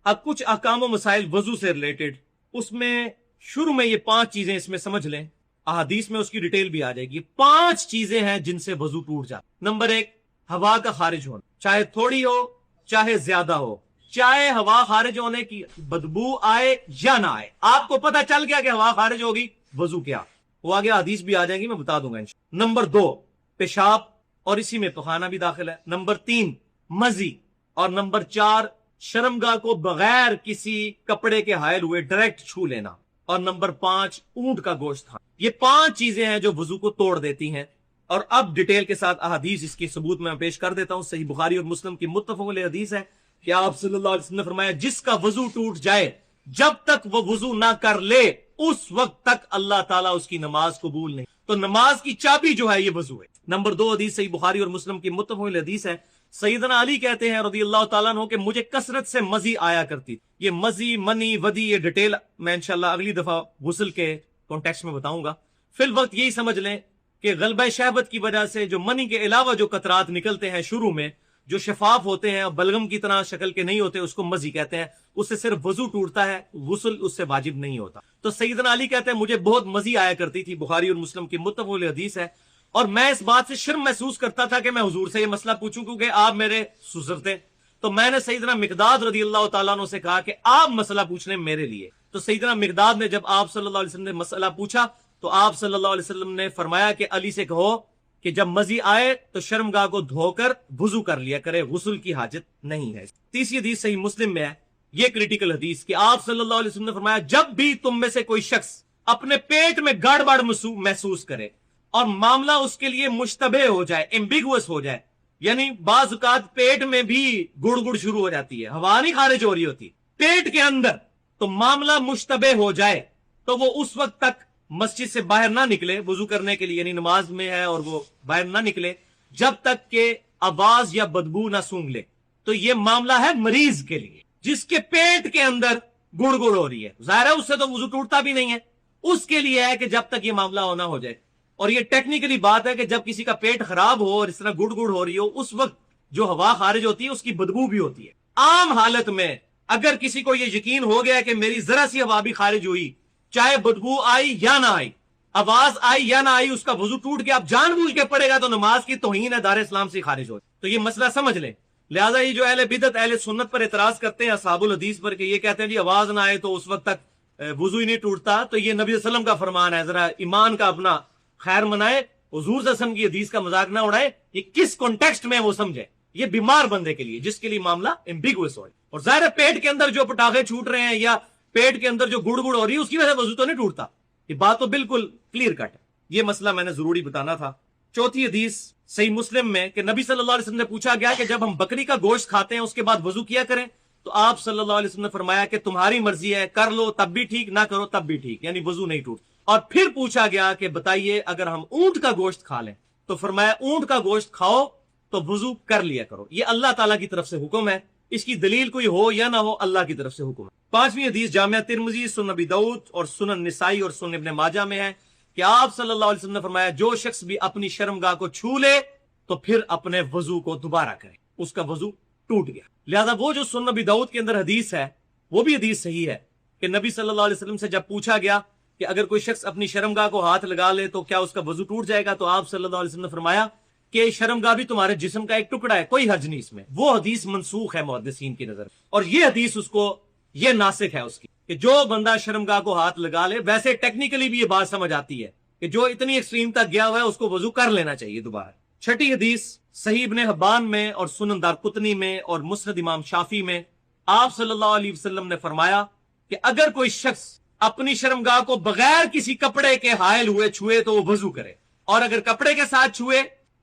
اب کچھ احکام و مسائل وضو سے ریلیٹڈ، اس میں شروع میں یہ 5 چیزیں اس میں سمجھ لیں، احادیث میں اس کی ڈیٹیل بھی آ جائے گی۔ 5 چیزیں ہیں جن سے وضو ٹوٹ جاتا۔ نمبر 1، ہوا کا خارج ہونا، چاہے تھوڑی ہو چاہے زیادہ ہو، چاہے ہوا خارج ہونے کی بدبو آئے یا نہ آئے، آپ کو پتہ چل گیا کہ ہوا خارج ہوگی، وضو کیا، وہ آگے حدیث بھی آ جائیں گی، میں بتا دوں گا انشاءاللہ۔ نمبر 2، پیشاب، اور اسی میں پخانہ بھی داخل ہے۔ نمبر 3، مزی، اور نمبر 4، شرمگاہ کو بغیر کسی کپڑے کے حائل ہوئے ڈائریکٹ چھو لینا، اور نمبر 5، اونٹ کا گوشت کھانا۔ یہ 5 چیزیں ہیں جو وضو کو توڑ دیتی ہیں، اور اب ڈیٹیل کے ساتھ احادیث اس کی ثبوت میں پیش کر دیتا ہوں۔ صحیح بخاری اور مسلم کی متفق علیہ حدیث ہے کہ آپ صلی اللہ علیہ وسلم نے فرمایا، جس کا وضو ٹوٹ جائے جب تک وہ وضو نہ کر لے اس وقت تک اللہ تعالیٰ اس کی نماز قبول نہیں۔ تو نماز کی چابی جو ہے یہ وضو ہے۔ نمبر 2 حدیث صحیح بخاری اور مسلم کی متفق علیہ حدیث ہے، سیدنا علی کہتے ہیں رضی اللہ تعالیٰ عنہ کہ مجھے کثرت سے مزی آیا کرتی۔ یہ مزی، منی، ودی، یہ ڈیٹیل میں انشاءاللہ اگلی دفعہ غسل کے کانٹیکسٹ میں بتاؤں گا۔ فی الوقت یہی سمجھ لیں کہ غلبہ شہوت کی وجہ سے جو منی کے علاوہ جو قطرات نکلتے ہیں شروع میں، جو شفاف ہوتے ہیں اور بلغم کی طرح شکل کے نہیں ہوتے، اس کو مزی کہتے ہیں، اس سے صرف وضو ٹوٹتا ہے، غسل اس سے واجب نہیں ہوتا۔ تو سیدنا علی کہتے ہیں مجھے بہت مزی آیا کرتی تھی، بخاری اور مسلم کی متفق علیہ حدیث ہے، اور میں اس بات سے شرم محسوس کرتا تھا کہ میں حضور سے یہ مسئلہ پوچھوں کیونکہ آپ میرے سسر تھے۔ تو میں نے سیدنا مقداد رضی اللہ تعالیٰ عنہ سے کہا کہ آپ مسئلہ پوچھنے میرے لیے۔ تو سیدنا مقداد نے جب آپ صلی اللہ علیہ وسلم نے مسئلہ پوچھا تو آپ صلی اللہ علیہ وسلم نے فرمایا کہ علی سے کہو کہ جب مزی آئے تو شرمگاہ کو دھو کر وضو کر لیا کرے، غسل کی حاجت نہیں ہے۔ تیسری حدیث صحیح مسلم میں ہے، یہ کریٹیکل حدیث، کہ آپ صلی اللہ علیہ وسلم نے فرمایا جب بھی تم میں سے کوئی شخص اپنے پیٹ میں گڑبڑ محسوس کرے اور معاملہ اس کے لیے مشتبہ ہو جائے، ایمبیگوس ہو جائے، یعنی بعض اوقات پیٹ میں بھی گڑ گڑ شروع ہو جاتی ہے، ہوا نہیں خارج ہو رہی ہوتی پیٹ کے اندر، تو معاملہ مشتبہ ہو جائے تو وہ اس وقت تک مسجد سے باہر نہ نکلے وضو کرنے کے لیے، یعنی نماز میں ہے اور وہ باہر نہ نکلے جب تک کہ آواز یا بدبو نہ سونگھ لے۔ تو یہ معاملہ ہے مریض کے لیے جس کے پیٹ کے اندر گڑ گڑ ہو رہی ہے، ظاہر ہے اس سے تو وضو ٹوٹتا بھی نہیں ہے، اس کے لیے ہے کہ جب تک یہ معاملہ ہونا ہو جائے۔ اور یہ ٹیکنیکلی بات ہے کہ جب کسی کا پیٹ خراب ہو اور اس طرح گڑ گڑ ہو رہی ہو، اس وقت جو ہوا خارج ہوتی ہے اس کی بدبو بھی ہوتی ہے۔ عام حالت میں اگر کسی کو یہ یقین ہو گیا کہ میری ذرا سی ہوا بھی خارج ہوئی، چاہے بدبو آئی یا نہ آئی، آواز آئی یا نہ آئی، اس کا وضو ٹوٹ گیا، اب جان بوجھ کے پڑے گا تو نماز کی توہین ہے، دار اسلام سے خارج ہو۔ تو یہ مسئلہ سمجھ لیں۔ لہٰذا یہ جو اہل بدعت اہل سنت پر اعتراض کرتے ہیں اصحاب الحدیث پر کہ یہ کہتے ہیں جی آواز نہ آئے تو اس وقت تک وضو ہی نہیں ٹوٹتا، تو یہ نبی صلی اللہ علیہ وسلم کا فرمان ہے، ذرا ایمان کا اپنا خیر منائے، حضور صلی اللہ علیہ وسلم کی حدیث کا مذاق نہ اڑائے، یہ کس کانٹیکسٹ میں وہ سمجھے، یہ بیمار بندے کے لیے جس کے لیے معاملہ ایمبیگوس ہو۔ اور ظاہر ہے پیٹ کے اندر جو پٹاخے چھوٹ رہے ہیں یا پیٹ کے اندر جو گڑ گڑ ہو رہی ہے اس کی وجہ سے وضو تو نہیں ٹوٹتا، یہ بات تو بالکل کلیئر کٹ ہے۔ یہ مسئلہ میں نے ضروری بتانا تھا۔ چوتھی حدیث صحیح مسلم میں کہ نبی صلی اللہ علیہ وسلم نے پوچھا گیا کہ جب ہم بکری کا گوشت کھاتے ہیں اس کے بعد وضو کیا کریں، تو آپ صلی اللہ علیہ وسلم نے فرمایا کہ تمہاری مرضی ہے، کر لو تب بھی ٹھیک، نہ کرو تب بھی ٹھیک، یعنی وضو نہیں ٹوٹ۔ اور پھر پوچھا گیا کہ بتائیے اگر ہم اونٹ کا گوشت کھا لیں، تو فرمایا اونٹ کا گوشت کھاؤ تو وضو کر لیا کرو۔ یہ اللہ تعالیٰ کی طرف سے حکم ہے، اس کی دلیل کوئی ہو یا نہ ہو، اللہ کی طرف سے حکم ہے۔ پانچویں حدیث جامعہ ترمذی، سنن ابی داؤد اور سنن نسائی اور سنن ابن ماجہ میں ہے کہ آپ صلی اللہ علیہ وسلم نے فرمایا جو شخص بھی اپنی شرمگاہ کو چھو لے تو پھر اپنے وضو کو دوبارہ کرے، اس کا وضو ٹوٹ گیا۔ لہذا وہ جو سنن ابی داؤد کے اندر حدیث ہے وہ بھی حدیث صحیح ہے کہ نبی صلی اللہ علیہ وسلم سے جب پوچھا گیا کہ اگر کوئی شخص اپنی شرمگاہ کو ہاتھ لگا لے تو کیا اس کا وضو ٹوٹ جائے گا، تو آپ صلی اللہ علیہ وسلم نے فرمایا کہ شرمگاہ بھی تمہارے جسم کا ایک ٹکڑا ہے، کوئی حرج نہیں اس میں۔ وہ حدیث منسوخ ہے محدثین کی نظر، اور یہ حدیث اس کو یہ ناسخ ہے اس کی کہ جو بندہ شرمگاہ کو ہاتھ لگا لے، ویسے ٹیکنیکلی بھی یہ بات سمجھ آتی ہے کہ جو اتنی ایکسٹریم تک گیا ہوا ہے اس کو وضو کر لینا چاہیے دوبارہ۔ چھٹی حدیث صحیح ابن حبان میں اور سنن دارقطنی میں اور مسند امام شافعی میں آپ صلی اللہ علیہ وسلم نے فرمایا کہ اگر کوئی شخص اپنی شرمگاہ کو بغیر کسی کپڑے کے حائل ہوئے چھوئے تو وہ وضو کرے، اور اگر کپڑے کے ساتھ چھوئے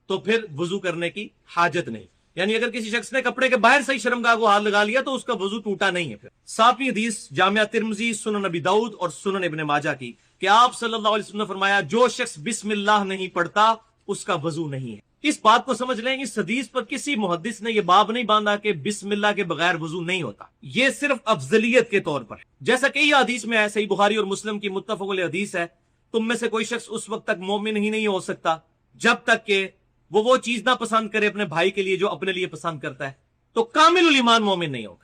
تو پھر وضو کرنے کی حاجت نہیں، یعنی اگر کسی شخص نے کپڑے کے باہر سے ہی شرمگاہ کو ہاتھ لگا لیا تو اس کا وضو ٹوٹا نہیں ہے۔ پھر ساتویں حدیث جامعہ ترمذی، سنن ابی داؤد اور سنن ابن ماجہ کی کہ آپ صلی اللہ علیہ وسلم نے فرمایا جو شخص بسم اللہ نہیں پڑھتا اس کا وضو نہیں ہے۔ اس بات کو سمجھ لیں، اس حدیث پر کسی محدث نے یہ باب نہیں باندھا کہ بسم اللہ کے بغیر وضو نہیں ہوتا، یہ صرف افضلیت کے طور پر ہے، جیسا کہ یہ حدیث میں ہے، صحیح بخاری اور مسلم کی متفق علیہ حدیث ہے، تم میں سے کوئی شخص اس وقت تک مومن ہی نہیں ہو سکتا جب تک کہ وہ چیز نہ پسند کرے اپنے بھائی کے لیے جو اپنے لیے پسند کرتا ہے، تو کامل الایمان مومن نہیں ہوگا۔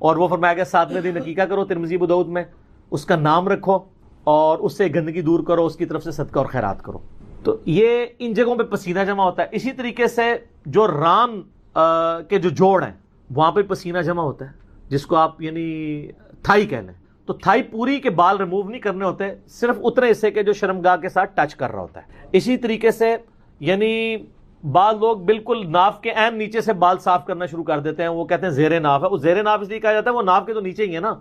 اور وہ فرمایا گیا 7ویں دن عقیقہ کرو ترمذی ابو داؤد میں، اس کا نام رکھو اور اس سے گندگی دور کرو، اس کی طرف سے صدقہ اور خیرات کرو. تو یہ ان جگہوں پہ پسینہ جمع ہوتا ہے. اسی طریقے سے جو ران کے جو جوڑ ہیں وہاں پہ پسینہ جمع ہوتا ہے، جس کو آپ یعنی تھائی کہہ لیں. تو تھائی پوری کے بال ریموو نہیں کرنے ہوتے، صرف اتنے حصے کے جو شرمگاہ کے ساتھ ٹچ کر رہا ہوتا ہے. اسی طریقے سے یعنی بعض لوگ بالکل ناف کے عین نیچے سے بال صاف کرنا شروع کر دیتے ہیں، وہ کہتے ہیں زیر ناف ہے. وہ زیر ناف اس لیے کہا جاتا ہے وہ ناف کے تو نیچے ہی ہے نا،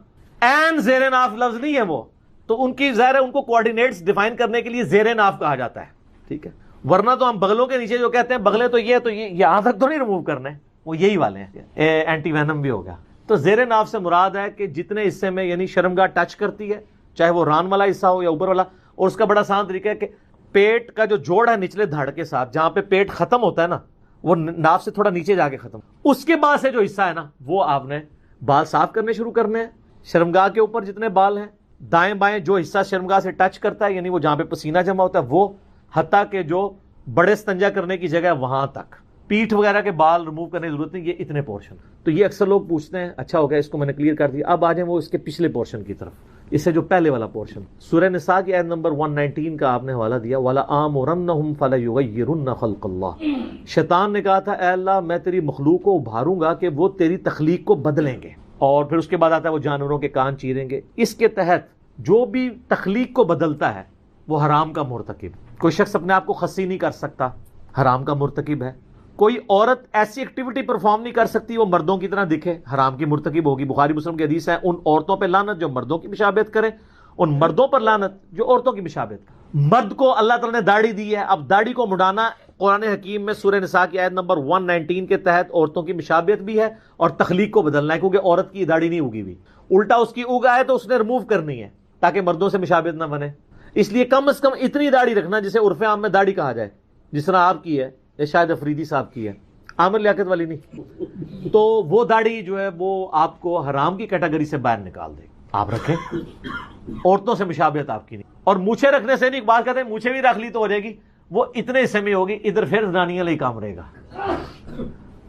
عین زیر ناف لفظ نہیں ہے وہ. تو ان کی ظاہر ہے ان کو کوآرڈینیٹس ڈیفائن کرنے کے لیے زیر ناف کہا جاتا ہے، ٹھیک ہے. ورنہ تو ہم بغلوں کے نیچے جو کہتے ہیں بغلے تو یہ یہاں تک تو نہیں ریموو کرنے، وہ یہی والے ہیں. اینٹی وینم بھی ہوگا. تو زیر ناف سے مراد ہے کہ جتنے حصے میں یعنی شرمگاہ ٹچ کرتی ہے، چاہے وہ ران والا حصہ ہو یا اوپر والا. اور اس کا بڑا آسان طریقہ ہے کہ پیٹ کا جو جوڑ ہے نچلے دھڑ کے ساتھ، جہاں پہ پیٹ ختم ہوتا ہے نا، وہ ناف سے تھوڑا نیچے جا کے ختم، اس کے بعد سے جو حصہ ہے نا وہ آپ نے بال صاف کرنے شروع کرنے ہیں. شرمگاہ کے اوپر جتنے بال ہیں، دائیں بائیں جو حصہ شرمگاہ سے ٹچ کرتا ہے یعنی وہ جہاں پہ پسینہ جمع ہوتا ہے وہ، حتیٰ کہ جو بڑے استنجا کرنے کی جگہ ہے وہاں تک. پیٹھ وغیرہ کے بال ریموو کرنے کی ضرورت نہیں. یہ اتنے پورشن. تو یہ اکثر لوگ پوچھتے ہیں، اچھا ہو گیا اس کو میں نے کلیئر کر دیا. اب آ جائیں وہ اس کے پچھلے پورشن کی طرف. اس سے جو پہلے والا پورشن سورہ نساء کی آیت نمبر 119 کا آپ نے حوالہ دیا، وَلَآمُرَنَّهُمْ فَلَيُغَيِّرُنَّ خَلْقَ اللَّهِ. شیطان نے کہا تھا اے اللہ میں تیری مخلوق کو ابھاروں گا کہ وہ تیری تخلیق کو بدلیں گے. اور پھر اس کے بعد آتا ہے وہ جانوروں کے کان چیریں گے. اس کے تحت جو بھی تخلیق کو بدلتا ہے وہ حرام کا مرتکب. کوئی شخص اپنے آپ کو خصی نہیں کر سکتا، حرام کا مرتکب ہے. کوئی عورت ایسی ایکٹیویٹی پرفارم نہیں کر سکتی وہ مردوں کی طرح دکھے، حرام کی مرتکب ہوگی. بخاری مسلم کی حدیث ہے، ان عورتوں پہ لعنت جو مردوں کی مشابہت کریں، ان مردوں پر لعنت جو عورتوں کی مشابہت کریں. مرد کو اللہ تعالیٰ نے داڑھی دی ہے، اب داڑھی کو مڈانا قرآن حکیم میں سورہ نساء کی آیت نمبر 119 کے تحت عورتوں کی مشابہت بھی ہے اور تخلیق کو بدلنا ہے، کیونکہ عورت کی داڑھی نہیں اگی ہوئی، الٹا اس کی اگا ہے تو اس نے ریموو کرنی ہے تاکہ مردوں سے مشابہت نہ بنے. اس لیے کم از کم اتنی داڑھی رکھنا جسے عرف عام میں داڑھی کہا جائے، جس طرح آپ کی ہے یا شاید افریدی صاحب کی ہے، عامر لیاقت والی نہیں. تو وہ داڑھی جو ہے وہ آپ کو حرام کی کیٹیگری سے باہر نکال دے. آپ رکھیں، عورتوں سے مشابہت آپ کی نہیں. اور مونچھیں رکھنے سے نہیں، بات کہتے ہیں مونچھیں بھی رکھ لی تو ہو جائے گی، وہ اتنے حصے میں ہوگی، ادھر پھر زنانیاں لئی کام رہے گا.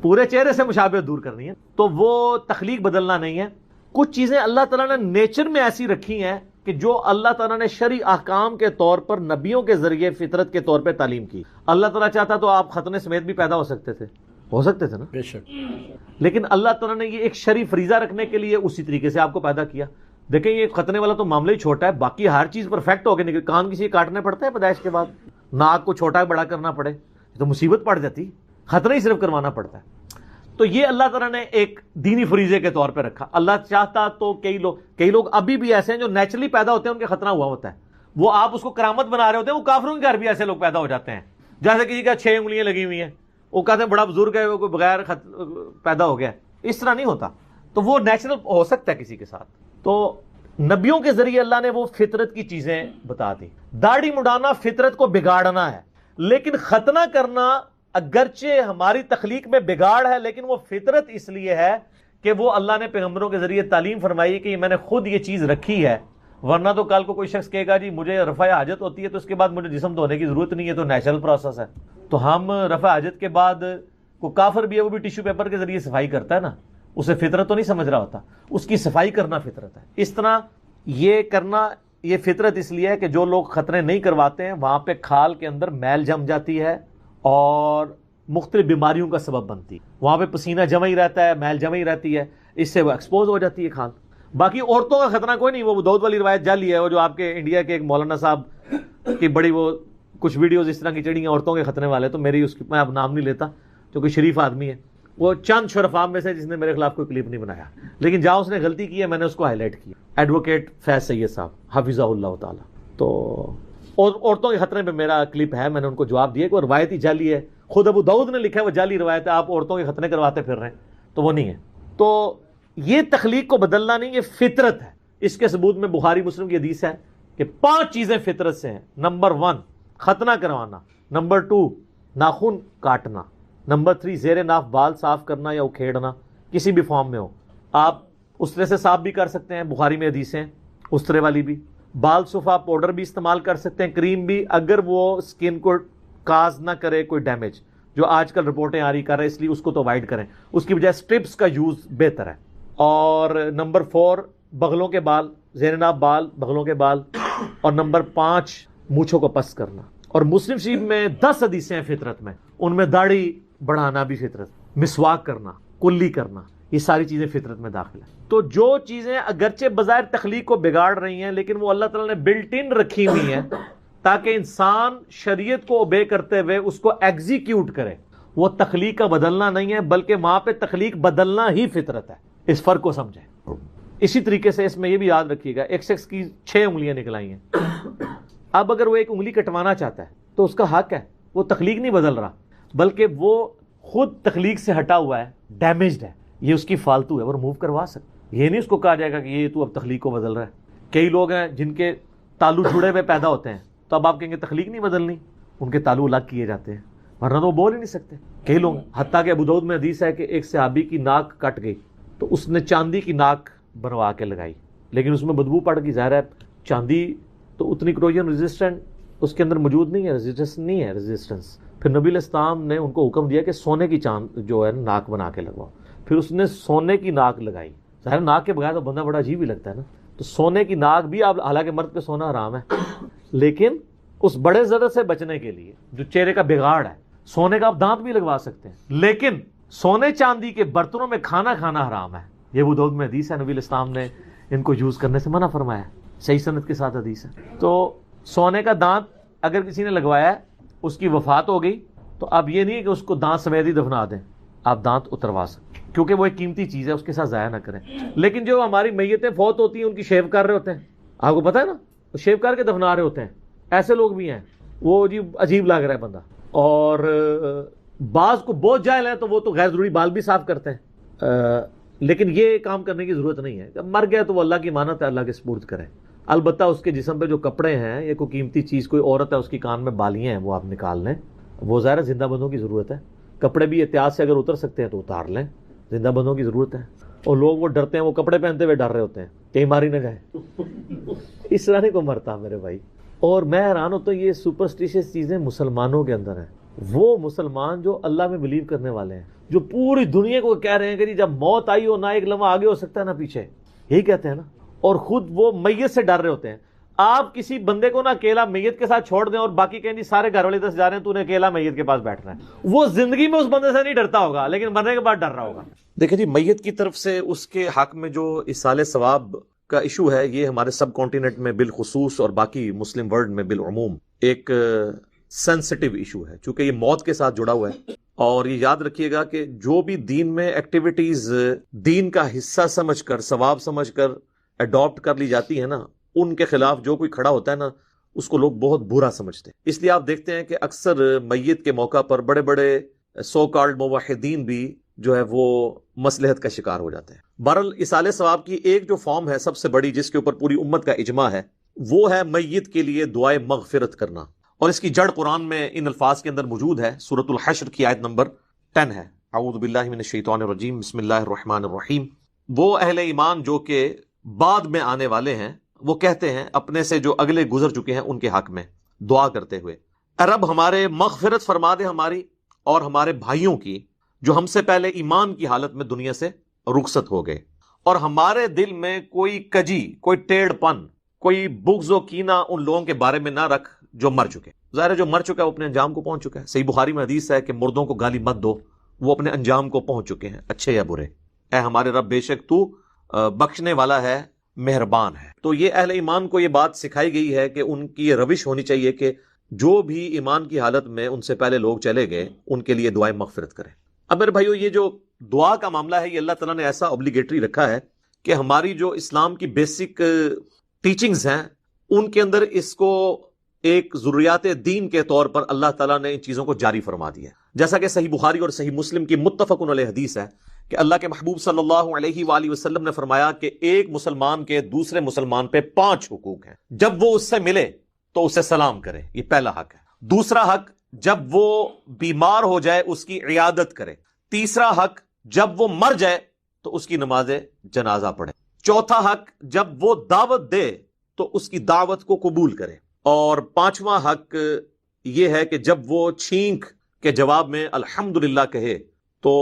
پورے چہرے سے مشابہت دور کرنی ہے. تو وہ تخلیق بدلنا نہیں ہے. کچھ چیزیں اللہ تعالیٰ نے نیچر میں ایسی رکھی ہیں کہ جو اللہ تعالیٰ نے شرعی احکام کے طور پر نبیوں کے ذریعے فطرت کے طور پہ تعلیم کی. اللہ تعالیٰ چاہتا تو آپ ختنے سمیت بھی پیدا ہو سکتے تھے نا، بے شک. لیکن اللہ تعالیٰ نے یہ ایک شرعی فریضہ رکھنے کے لیے اسی طریقے سے آپ کو پیدا کیا. دیکھیں یہ ختنے والا تو معاملہ ہی چھوٹا ہے، باقی ہر چیز پرفیکٹ ہو کے نکل. کان کسی کاٹنے پڑتے ہیں پیدائش کے بعد، ناک کو چھوٹا بڑا کرنا پڑے تو مصیبت پڑ جاتی، ختنہ ہی صرف کروانا پڑتا ہے. تو یہ اللہ تعالیٰ نے ایک دینی فریضے کے طور پہ رکھا. اللہ چاہتا تو کئی لوگ ابھی بھی ایسے ہیں جو نیچرلی پیدا ہوتے ہیں، ان کے ختنہ ہوا ہوتا ہے، وہ آپ اس کو کرامت بنا رہے ہوتے ہیں. وہ کافروں کے گھر بھی ایسے لوگ پیدا ہو جاتے ہیں، جیسے کسی کا 6 انگلیاں لگی ہوئی ہیں، وہ کہتے ہیں بڑا بزرگ ہے، وہ کوئی بغیر پیدا ہو گیا. اس طرح نہیں ہوتا. تو وہ نیچرل ہو سکتا ہے کسی کے ساتھ. تو نبیوں کے ذریعے اللہ نے وہ فطرت کی چیزیں بتا دی. داڑھی مڈانا فطرت کو بگاڑنا ہے، لیکن ختنہ کرنا اگرچہ ہماری تخلیق میں بگاڑ ہے، لیکن وہ فطرت اس لیے ہے کہ وہ اللہ نے پیغمبروں کے ذریعے تعلیم فرمائی کہ میں نے خود یہ چیز رکھی ہے. ورنہ تو کل کو کوئی شخص کہے گا جی مجھے رفع حاجت ہوتی ہے تو اس کے بعد مجھے جسم دھونے کی ضرورت نہیں ہے، تو نیچرل پروسیس ہے. تو ہم رفع حاجت کے بعد کوئی کافر بھی ہے وہ بھی ٹیشو پیپر کے ذریعے صفائی کرتا ہے نا، اسے فطرت تو نہیں سمجھ رہا ہوتا، اس کی صفائی کرنا فطرت ہے. اس طرح یہ کرنا یہ فطرت اس لیے ہے کہ جو لوگ ختنے نہیں کرواتے ہیں وہاں پہ کھال کے اندر میل جم جاتی ہے اور مختلف بیماریوں کا سبب بنتی ہے. وہاں پہ پسینہ جمع ہی رہتا ہے، میل جمع ہی رہتی ہے، اس سے وہ ایکسپوز ہو جاتی ہے کھال. باقی عورتوں کا خطرہ کوئی نہیں، وہ دودھ والی روایت جعلی ہے. وہ جو آپ کے انڈیا کے ایک مولانا صاحب کی بڑی وہ کچھ ویڈیوز اس طرح کی چڑی ہیں عورتوں کے ختنے والے، تو میری اس کی میں اب نام نہیں لیتا جو کہ شریف آدمی ہے، وہ چند شرفاء میں سے جس نے میرے خلاف کوئی کلپ نہیں بنایا، لیکن جہاں اس نے غلطی کی ہے میں نے اس کو ہائی لائٹ کیا. ایڈوکیٹ فیض سید صاحب حفظہ اللہ تعالی. تو اور عورتوں کے خطرے پہ میرا کلپ ہے، میں نے ان کو جواب دیا کہ وہ روایت ہی جعلی ہے. خود ابو داؤد نے لکھا ہے وہ جعلی روایت ہے، آپ عورتوں کے ختنے کرواتے پھر رہے ہیں، تو وہ نہیں ہے. تو یہ تخلیق کو بدلنا نہیں، یہ فطرت ہے. اس کے ثبوت میں بخاری مسلم کی حدیث ہے کہ 5 چیزیں فطرت سے ہیں. نمبر 1 ختنہ کروانا، نمبر 2 ناخن کاٹنا، نمبر 3 زیر ناف بال صاف کرنا یا اکھیڑنا کسی بھی فارم میں ہو. آپ استرے سے صاف بھی کر سکتے ہیں، بخاری میں حدیثیں استرے والی بھی. بال صفا پاؤڈر بھی استعمال کر سکتے ہیں، کریم بھی، اگر وہ سکن کو کاز نہ کرے کوئی ڈیمیج. جو آج کل رپورٹیں آ رہی کر رہے ہیں، اس لیے اس کو تو اوائڈ کریں، اس کی بجائے اسٹرپس کا یوز بہتر ہے۔ اور نمبر 4 بغلوں کے بال، زیر ناب بال، بغلوں کے بال۔ اور نمبر 5 مونچھوں کو پس کرنا۔ اور مسلم شریف میں 10 حدیثیں ہیں فطرت میں، ان میں داڑھی بڑھانا بھی فطرت، مسواک کرنا، کلی کرنا، یہ ساری چیزیں فطرت میں داخل ہیں۔ تو جو چیزیں اگرچہ بظاہر تخلیق کو بگاڑ رہی ہیں، لیکن وہ اللہ تعالیٰ نے بلٹ ان رکھی ہوئی ہیں تاکہ انسان شریعت کو اوبے کرتے ہوئے اس کو ایگزیکیوٹ کرے۔ وہ تخلیق کا بدلنا نہیں ہے، بلکہ وہاں پہ تخلیق بدلنا ہی فطرت ہے۔ اس فرق کو سمجھیں۔ اسی طریقے سے اس میں یہ بھی یاد رکھیے گا، ایک شخص کی 6 انگلیاں نکل آئی ہیں، اب اگر وہ ایک انگلی کٹوانا چاہتا ہے تو اس کا حق ہے، وہ تخلیق نہیں بدل رہا، بلکہ وہ خود تخلیق سے ہٹا ہوا ہے، ڈیمیجڈ ہے، یہ اس کی فالتو ہے، وہ ریموو کروا سکتا۔ یہ نہیں اس کو کہا جائے گا کہ یہ تو اب تخلیق کو بدل رہا ہے۔ کئی لوگ ہیں جن کے تالو جڑے ہوئے پیدا ہوتے ہیں، تو اب آپ کہیں گے تخلیق نہیں بدلنی، ان کے تالو الگ کیے جاتے ہیں، ورنہ تو وہ بول ہی نہیں سکتے۔ کئی لوگ، حتیٰ کہ ابو داؤد میں حدیث ہے کہ ایک صحابی کی ناک کٹ گئی تو اس نے چاندی کی ناک بنوا کے لگائی، لیکن اس میں بدبو پڑ گئی۔ ظاہر ہے چاندی تو اتنی کروجن ریزسٹنٹ اس کے اندر موجود نہیں ہے، ریزسٹنس نہیں ہے، ریزسٹنس۔ پھر نبی علیہ السلام نے ان کو حکم دیا کہ سونے کی چاند جو ہے ناک بنا کے لگواؤ، پھر اس نے سونے کی ناک لگائی۔ ظاہر ناک کے بغیر تو بندہ بڑا عجیب ہی لگتا ہے نا، تو سونے کی ناک بھی، آپ حالانکہ مرد پہ سونا حرام ہے، لیکن اس بڑے ضرر سے بچنے کے لیے جو چہرے کا بگاڑ ہے، سونے کا آپ دانت بھی لگوا سکتے ہیں، لیکن سونے چاندی کے برتنوں میں کھانا کھانا حرام ہے۔ یہ ابو داؤد میں حدیث ہے، نبی علیہ السلام نے ان کو یوز کرنے سے منع فرمایا، صحیح سند کے ساتھ حدیث ہے۔ تو سونے کا دانت اگر کسی نے لگوایا ہے، اس کی وفات ہو گئی، تو اب یہ نہیں ہے کہ اس کو دانت سمیت ہی دفنا دیں، آپ دانت اتروا سکتے، کیونکہ وہ ایک قیمتی چیز ہے، اس کے ساتھ ضائع نہ کریں۔ لیکن جو ہماری میتیں فوت ہوتی ہیں، ان کی شیو کر رہے ہوتے ہیں، آپ کو پتہ ہے نا، وہ شیو کر کے دفنا رہے ہوتے ہیں، ایسے لوگ بھی ہیں، وہ جی عجیب لگ رہا ہے بندہ۔ اور بعض کو بہت جاہل ہیں تو وہ تو غیر ضروری بال بھی صاف کرتے ہیں، لیکن یہ کام کرنے کی ضرورت نہیں ہے۔ جب مر گیا تو وہ اللہ کی امانت ہے، اللہ کے سپرد کرے۔ البتہ اس کے جسم پہ جو کپڑے ہیں یا کوئی قیمتی چیز، کوئی عورت ہے اس کی کان میں بالیاں ہیں، وہ آپ نکال لیں، وہ ظاہر زندہ بندوں کی ضرورت ہے۔ کپڑے بھی احتیاط سے اگر اتر سکتے ہیں تو اتار لیں، زندہ بندوں کی ضرورت ہے۔ اور لوگ وہ ڈرتے ہیں، وہ کپڑے پہنتے ہوئے ڈر رہے ہوتے ہیں کہیں ماری نہ جائے، اس طرح نہیں کو مرتا میرے بھائی۔ اور میں حیران ہوتا ہوں، یہ سپرسٹیشیس چیزیں مسلمانوں کے اندر ہیں، وہ مسلمان جو اللہ میں بلیو کرنے والے ہیں، جو پوری دنیا کو کہہ رہے ہیں کہ جی جب موت آئی ہو، نہ ایک لمحہ آگے ہو سکتا ہے نہ پیچھے، یہی کہتے ہیں نا، اور خود وہ میت سے ڈر رہے ہوتے ہیں۔ آپ کسی بندے کو نہ اکیلا میت کے ساتھ چھوڑ دیں اور باقی کہیں جی سارے گھر والے دس جا رہے ہیں، تو نے اکیلا میت کے پاس بیٹھنا ہے، وہ زندگی میں اس بندے سے نہیں ڈرتا ہوگا، لیکن مرنے کے بعد ڈر رہا ہوگا۔ دیکھیں جی، میت کی طرف سے اس کے حق میں جو اصال ثواب کا ایشو ہے، یہ ہمارے سب کانٹیننٹ میں بالخصوص اور باقی مسلم ورلڈ میں بالعموم ایک سینسٹیو ایشو ہے، چونکہ یہ موت کے ساتھ جڑا ہوا ہے۔ اور یہ یاد رکھیے گا کہ جو بھی دین میں ایکٹیویٹیز دین کا حصہ سمجھ کر، ثواب سمجھ کر اڈاپٹ کر لی جاتی ہے نا، ان کے خلاف جو کوئی کھڑا ہوتا ہے نا، اس کو لوگ بہت برا سمجھتے ہیں۔ اس لیے آپ دیکھتے ہیں کہ اکثر میت کے موقع پر بڑے بڑے سو کالڈ موحدین بھی جو ہے وہ مصلحت کا شکار ہو جاتے ہیں۔ بہرحال اصال ثواب کی ایک جو فارم ہے سب سے بڑی، جس کے اوپر پوری امت کا اجماع ہے، وہ ہے میت کے لیے دعائے مغفرت کرنا، اور اس کی جڑ قرآن میں ان الفاظ کے اندر موجود ہے۔ سورۃ الحشر کی آیت نمبر 10 ہے، اعوذ باللہ من الشیطان الرجیم، بسم اللہ الرحمن الرحیم۔ وہ اہل ایمان جو کہ بعد میں آنے والے ہیں، وہ کہتے ہیں اپنے سے جو اگلے گزر چکے ہیں ان کے حق میں دعا کرتے ہوئے، اے رب ہمارے مغفرت فرما دے ہماری اور ہمارے بھائیوں کی جو ہم سے پہلے ایمان کی حالت میں دنیا سے رخصت ہو گئے، اور ہمارے دل میں کوئی کجی، کوئی ٹیڑھ پن، کوئی بغض و کینہ ان لوگوں کے بارے میں نہ رکھ جو مر چکے۔ ظاہر ہے جو مر چکا ہے وہ اپنے انجام کو پہنچ چکا ہے۔ صحیح بخاری میں حدیث ہے کہ مردوں کو گالی مت دو، وہ اپنے انجام کو پہنچ چکے ہیں، اچھے یا برے۔ اے ہمارے رب بے شک تو بخشنے والا ہے، مہربان ہے۔ تو یہ اہل ایمان کو یہ بات سکھائی گئی ہے کہ ان کی یہ روش ہونی چاہیے کہ جو بھی ایمان کی حالت میں ان سے پہلے لوگ چلے گئے، ان کے لیے دعائیں مغفرت کریں۔ اب میرے بھائیو، یہ جو دعا کا معاملہ ہے، یہ اللہ تعالیٰ نے ایسا اوبلیگیٹری رکھا ہے کہ ہماری جو اسلام کی بیسک ٹیچنگز ہیں، ان کے اندر اس کو ایک ضروریات دین کے طور پر اللہ تعالیٰ نے ان چیزوں کو جاری فرما دیا ہے۔ جیسا کہ صحیح بخاری اور صحیح مسلم کی متفق علیہ حدیث ہے کہ اللہ کے محبوب صلی اللہ علیہ وآلہ وسلم نے فرمایا کہ ایک مسلمان کے دوسرے مسلمان پہ 5 حقوق ہیں۔ جب وہ اس سے ملے تو اسے سلام کرے، یہ پہلا حق ہے۔ دوسرا حق، جب وہ بیمار ہو جائے اس کی عیادت کرے۔ تیسرا حق، جب وہ مر جائے تو اس کی نماز جنازہ پڑھے۔ چوتھا حق، جب وہ دعوت دے تو اس کی دعوت کو قبول کرے۔ اور 5واں حق یہ ہے کہ جب وہ چھینک کہ جواب میں الحمدللہ کہے تو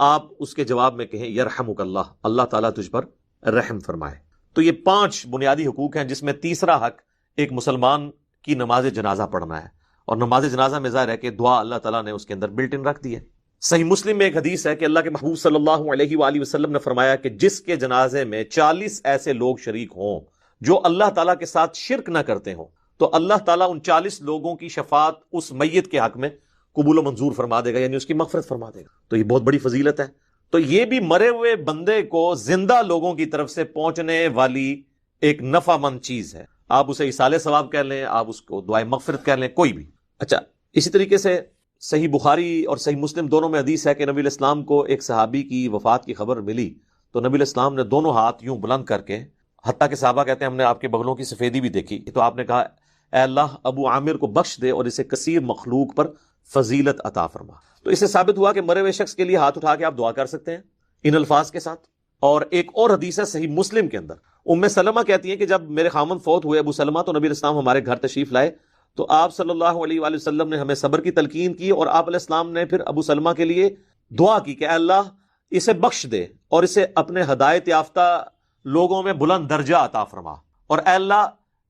آپ اس کے جواب میں کہیں یرحمک اللہ، اللہ تعالیٰ تجھ پر رحم فرمائے۔ تو یہ 5 بنیادی حقوق ہیں، جس میں تیسرا حق ایک مسلمان کی نماز جنازہ پڑھنا ہے، اور نماز جنازہ میں ظاہر ہے کہ دعا اللہ تعالیٰ نے اس کے اندر بلٹ ان رکھ دی ہے۔ صحیح مسلم میں ایک حدیث ہے کہ اللہ کے محبوب صلی اللہ علیہ وآلہ وسلم نے فرمایا کہ جس کے جنازے میں 40 ایسے لوگ شریک ہوں جو اللہ تعالیٰ کے ساتھ شرک نہ کرتے ہوں، تو اللہ تعالیٰ ان 40 لوگوں کی شفاعت اس میت کے حق میں قبول و منظور فرما دے گا، یعنی اس کی مغفرت فرما دے گا۔ تو یہ بہت بڑی فضیلت ہے۔ تو یہ بھی مرے ہوئے بندے کو زندہ لوگوں کی طرف سے پہنچنے والی ایک نفع مند چیز ہے، آپ اسے ایصال ثواب کہہ لیں، آپ اس کو دعائے مغفرت کہہ لیں، کوئی بھی۔ اچھا، اسی طریقے سے صحیح بخاری اور صحیح مسلم دونوں میں حدیث ہے کہ نبی علیہ السلام کو ایک صحابی کی وفات کی خبر ملی، تو نبی علیہ السلام نے دونوں ہاتھ یوں بلند کر کے، حتیٰ کہ صحابہ کہتے ہیں ہم نے آپ کے بغلوں کی سفیدی بھی دیکھی، تو آپ نے کہا اے اللہ ابو عامر کو بخش دے اور اسے کثیر مخلوق پر فضیلت عطا فرما۔ تو اس سے ثابت ہوا کہ مرے ہوئے شخص کے لیے ہاتھ اٹھا کے آپ دعا کر سکتے ہیں ان الفاظ کے ساتھ۔ اور ایک اور حدیث ہے صحیح مسلم کے اندر، ام سلمہ کہتی ہیں کہ جب میرے خامن فوت ہوئے ابو سلمہ، تو نبی علیہ السلام ہمارے گھر تشریف لائے، تو آپ صلی اللہ علیہ وآلہ وسلم نے ہمیں صبر کی تلقین کی، اور آپ علیہ السلام نے پھر ابو سلمہ کے لیے دعا کی کہ اے اللہ اسے بخش دے اور اسے اپنے ہدایت یافتہ لوگوں میں بلند درجہ عطا فرما، اور اے اللہ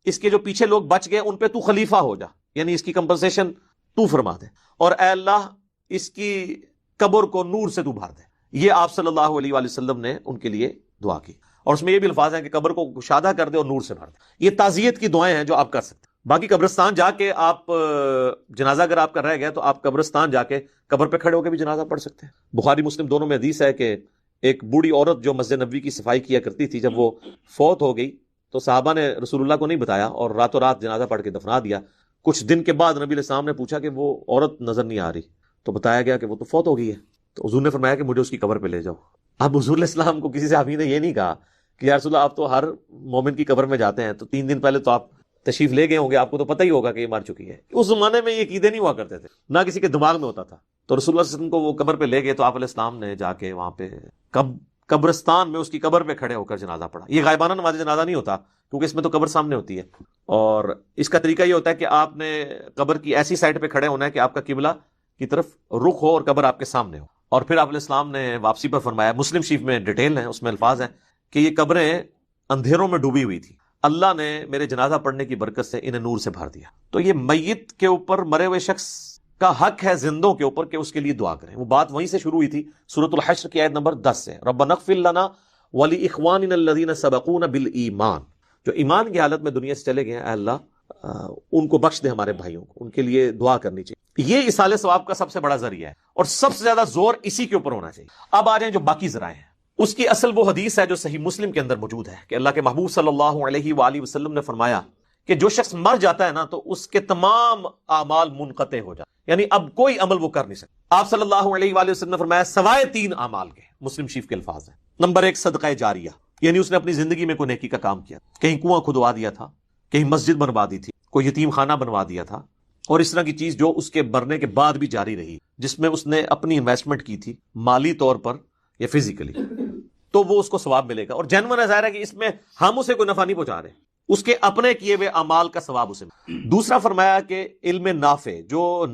اس کے جو پیچھے لوگ بچ گئے ان پہ تو خلیفہ ہو جا، یعنی اس کی کمپنسیشن تو فرما دے، اور اے اللہ اس کی قبر کو نور سے تو بھر دے۔ یہ آپ صلی اللہ علیہ وآلہ وسلم نے ان کے لیے دعا کی، اور اس میں یہ بھی الفاظ ہیں کہ قبر کو کشادہ کر دے اور نور سے بھر دے۔ یہ تعزیت کی دعائیں ہیں جو آپ کر سکتے ہیں۔ باقی قبرستان جا کے آپ جنازہ اگر آپ کا رہ گیا تو آپ قبرستان جا کے قبر پہ کھڑے ہو کے بھی جنازہ پڑھ سکتے ہیں۔ بخاری مسلم دونوں میں حدیث ہے کہ ایک بوڑھی عورت جو مسجد نبوی کی صفائی کیا کرتی تھی، جب وہ فوت ہو گئی تو صحابہ نے رسول اللہ کو نہیں بتایا اور راتوں رات جنازہ پڑھ کے دفنا دیا۔ کچھ دن کے بعد نبی علیہ السلام نے پوچھا کہ وہ عورت نظر نہیں آ رہی، تو بتایا گیا کہ وہ تو فوت ہو گئی ہے۔ تو حضور نے فرمایا کہ مجھے اس کی قبر پہ لے جاؤ۔ اب حضور علیہ السلام کو کسی صحابی نے یہ نہیں کہا کہ یا رسول اللہ آپ تو ہر مومن کی قبر میں جاتے ہیں، تو 3 دن پہلے تو آپ تشریف لے گئے ہوں گے، آپ کو تو پتہ ہی ہوگا کہ یہ مر چکی ہے۔ اس زمانے میں یہ عقیدے نہیں ہوا کرتے تھے، نہ کسی کے دماغ میں ہوتا تھا۔ تو رسول اللہ صلی اللہ علیہ وسلم کو وہ قبر پہ لے گئے، تو آپ علیہ السلام نے جا کے وہاں پہ قبرستان میں اس کی قبر پہ کھڑے ہو کر جنازہ پڑھا۔ یہ غائبانہ نماز جنازہ نہیں ہوتا، کیونکہ اس میں تو قبر سامنے ہوتی ہے، اور اس کا طریقہ یہ ہوتا ہے کہ آپ نے قبر کی ایسی سائڈ پہ کھڑے ہونا ہے کہ آپ کا قبلہ کی طرف رخ ہو اور قبر آپ کے سامنے ہو۔ اور پھر آپ علیہ السلام نے واپسی پر فرمایا، مسلم شریف میں ڈیٹیل ہے، اس میں الفاظ ہیں کہ یہ قبریں اندھیروں میں ڈوبی ہوئی تھی، اللہ نے میرے جنازہ پڑھنے کی برکت سے انہیں نور سے بھر دیا۔ تو یہ میت کے اوپر، مرے ہوئے شخص کا حق ہے زندوں کے اوپر کہ اس کے لیے دعا کریں۔ وہ بات وہیں سے شروع ہوئی تھی سورۃ الحشر کی آیت نمبر 10 سے، ربنا اغفر لنا ولاخواننا الذین سبقونا بالایمان۔ جو ایمان کی حالت میں دنیا سے چلے گئے ہیں، اے اللہ ان کو بخش دے، ہمارے بھائیوں کو، ان کے لیے دعا کرنی چاہیے۔ یہ ایصال ثواب کا سب سے بڑا ذریعہ ہے، اور سب سے زیادہ زور اسی کے اوپر ہونا چاہیے۔ اب آ جائیں جو باقی ذرائع ہیں، اس کی اصل وہ حدیث ہے جو صحیح مسلم کے اندر موجود ہے کہ اللہ کے محبوب صلی اللہ علیہ وآلہ وسلم نے فرمایا کہ جو شخص مر جاتا ہے نا، تو اس کے تمام اعمال منقطع ہو جاتے، یعنی اب کوئی عمل وہ کر نہیں سکتا۔ آپ صلی اللہ علیہ وآلہ وسلم نے فرمایا سوائے 3 اعمال کے، مسلم شریف کے الفاظ ہیں۔ نمبر 1 صدقہ جاریہ، یعنی اس نے اپنی زندگی میں کوئی نیکی کا کام کیا، کہیں کنواں کھدوا دیا تھا، کہیں مسجد بنوا دی تھی، کوئی یتیم خانہ بنوا دیا تھا، اور اس طرح کی چیز جو اس کے مرنے کے بعد بھی جاری رہی، جس میں اس نے اپنی انویسٹمنٹ کی تھی مالی طور پر یا فزیکلی، تو وہ اس کو ثواب ملے گا۔ اور جینون ظاہر ہے کہ اس میں ہم اسے کوئی نفع نہیں پہنچا رہے، اس کے اپنے کیے ہوئے اعمال کا ثواب اسے۔ دوسرا فرمایا کہ علم نافع، جو